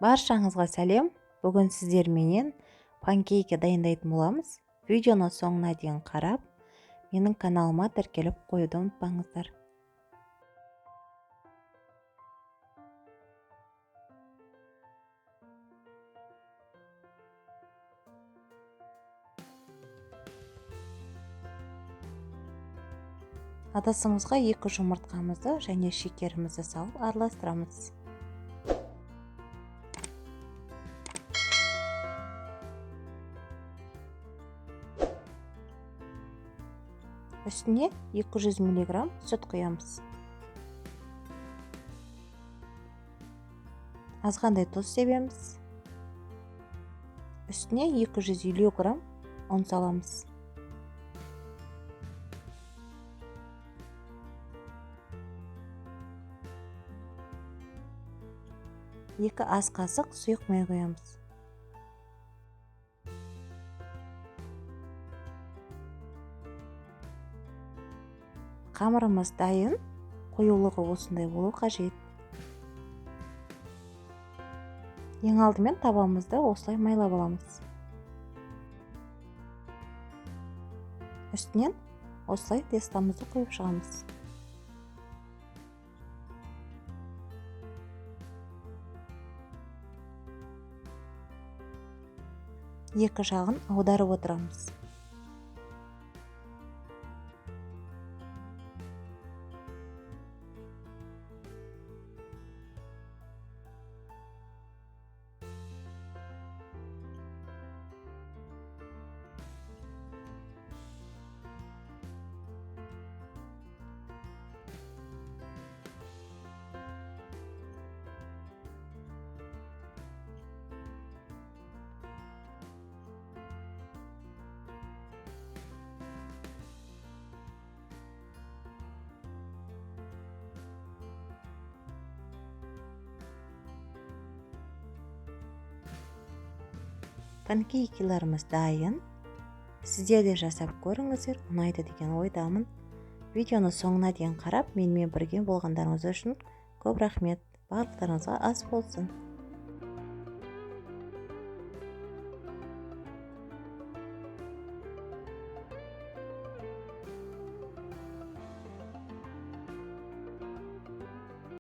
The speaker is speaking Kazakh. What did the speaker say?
Баршаңызға сәлем. Бүгін сіздерменен панкейкі дайындайтын боламыз. Видеоны соңына дейін қарап, менің каналыма тіркеліп қоюды ұмытпаңыздар. Адасымызға 2 жұмыртқамызды және шекерімізді салып араластырамыз. Үстіне 200 мг сүт құямыз. Азғандай тұз себеміз. Үстіне 250 г ұн саламыз. Екі ас қасық сұйық май құямыз. Қамырымыз дайын, қоюлығы осындай болу қажет. Ең алдымен табамызды осылай майлап аламыз. Үстінен осылай тестамызды құйып шығамыз. Екі жағын аударып отырамыз. Панкейкілеріміз дайын. Сіздер де жасап көріңіздер, ұнайды деген ойдамын. Видеоны соңына дейін қарап, менімен бірге болғандарыңыз үшін көп рахмет. Барлықтарыңызға ас болсын.